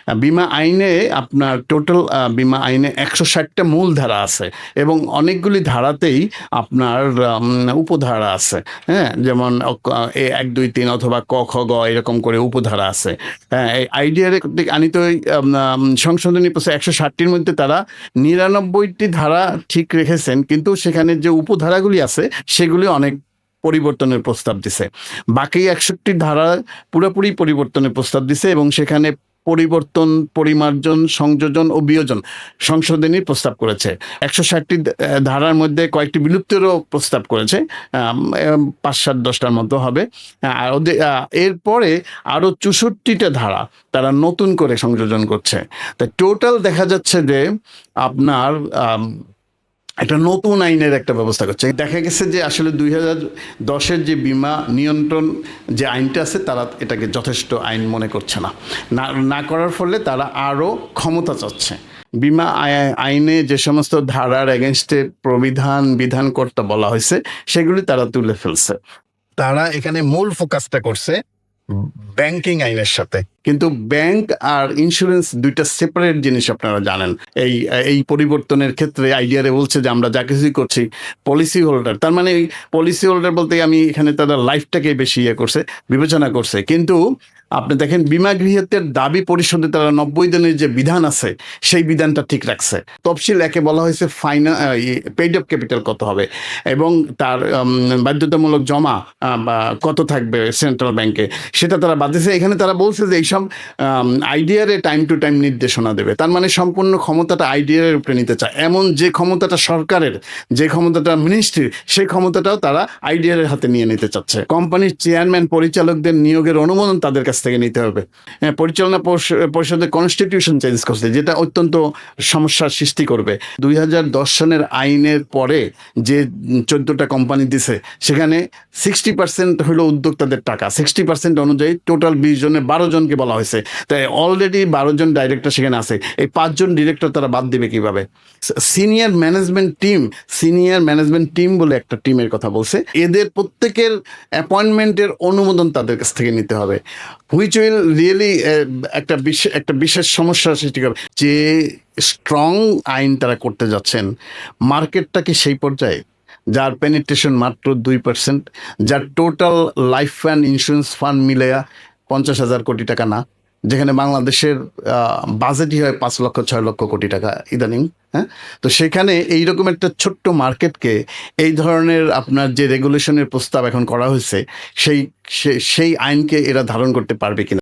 বিমা আইনে আপনার টোটাল বিমা আইনে ১৬০টা মূল ধারা আছে এবং অনেকগুলি ধারাতেই আপনার উপধারা আছে। হ্যাঁ, যেমন ১, ২, ৩ অথবা ক, খ, গ এরকম করে উপধারা আছে। হ্যাঁ, এই আইডিআর কর্তৃক আনিত সংশোধনী প্রস্তাব ১৬০টির মধ্যে তারা ৯৯টি ধারা ঠিক রেখেছেন, কিন্তু সেখানে যে উপধারাগুলি আছে সেগুলি অনেক পরিবর্তনের প্রস্তাব দিছে। বাকি ৬১টি ধারা পুরোপুরি পরিবর্তনের প্রস্তাব দিছে এবং সেখানে পরিবর্তন, পরিমার্জন, সংযোজন ও বিয়োজন সংশোধনীর প্রস্তাব করেছে। ১৬০টি ধারার মধ্যে কয়েকটি বিলুপ্তেরও প্রস্তাব করেছে, ৫, ৭, ১০টার মতো হবে। আর এরপরে আরও ৬৪টা ধারা তারা নতুন করে সংযোজন করছে। তা টোটাল দেখা যাচ্ছে যে আপনার একটা নতুন আইনের একটা ব্যবস্থা করছে। দেখা গেছে যে আসলে ২০১০-এর যে বিমা নিয়ন্ত্রণ যে আইনটা আছে তারা এটাকে যথেষ্ট আইন মনে করছে না, না করার ফলে তারা আরও ক্ষমতা চাচ্ছে। বিমা আইনে যে সমস্ত ধারার এগেনস্টে বিধানকর্তা বলা হয়েছে সেগুলি তারা তুলে ফেলছে। তারা এখানে মূল ফোকাসটা করছে ব্যাংকিং আইনের সাথে, কিন্তু ব্যাংক আর ইন্স্যুরেন্স দুইটা সেপারেট জিনিস, আপনারা জানেন। এই পরিবর্তনের ক্ষেত্রে আইডিআরে বলছে যে আমরা যা কিছুই করছি পলিসি হোল্ডার, তার মানে পলিসি হোল্ডার বলতে আমি এখানে তারা লাইফটাকে বেশি করছে, বিবেচনা করছে। কিন্তু আপনি দেখেন বিমা গৃহীতের দাবি পরিশোধে তারা ৯০ দিনের যে বিধান আছে সেই বিধানটা ঠিক রাখছে। তফসিল একে বলা হয়েছে পেইড অফ ক্যাপিটাল কত হবে এবং তার বাধ্যতামূলক জমা কত থাকবে সেন্ট্রাল ব্যাংকে, সেটা তারা বাদ দিয়েছে। এখানে তারা বলছে যে এইসব আইডিআরে টাইম টু টাইম নির্দেশনা দেবে, তার মানে সম্পূর্ণ ক্ষমতাটা আইডিআর উপরে নিতে চায়। এমন যে ক্ষমতাটা সরকারের, যে ক্ষমতাটা মিনিস্ট্রির, সেই ক্ষমতাটাও তারা আইডিআর হাতে নিয়ে নিতে চাচ্ছে। কোম্পানির চেয়ারম্যান পরিচালকদের নিয়োগের অনুমোদন তাদের কাছ থেকে নিতে হবে। পরিচালনা পরিষদের কনস্টিটিউশন চেঞ্জ করছে, যেটা অত্যন্ত সমস্যার সৃষ্টি করবে। ২০১০ সনের আইনের পরে যে 14টা কোম্পানি দিছে সেখানে 60% হলো উদ্যোক্তাদের টাকা, 60% অনুযায়ী টোটাল 20 জনের 12 জনকে বলা হয়েছে। তাই অলরেডি 12 জন ডাইরেক্টর সেখানে আছে, এই 5 জন ডিরেক্টর তারা বাদ দিবে কিভাবে? সিনিয়র ম্যানেজমেন্ট টিম বলে একটা টিমের কথা বলছে, এদের প্রত্যেকের অ্যাপয়েন্টমেন্টের অনুমোদন তাদের কাছ থেকে নিতে হবে, হুইচ উইল রিয়েলি একটা বিশেষ সমস্যার সৃষ্টি করবে। যে স্ট্রং আইন তারা করতে যাচ্ছেন, মার্কেটটা কি সেই পর্যায়ে যার পেনিট্রেশন মাত্র 2%, যার total life fund insurance fund মিলে 50,000 কোটি টাকা না, যেখানে বাংলাদেশের বাজেটই হয় 5 লক্ষ 6 লক্ষ কোটি টাকা ইদানিং। হ্যাঁ, তো সেখানে এইরকম একটা ছোট্ট মার্কেটকে এই ধরনের আপনার যে রেগুলেশনের প্রস্তাব এখন করা হয়েছে সেই আইনকে এরা ধারণ করতে পারবে কিনা।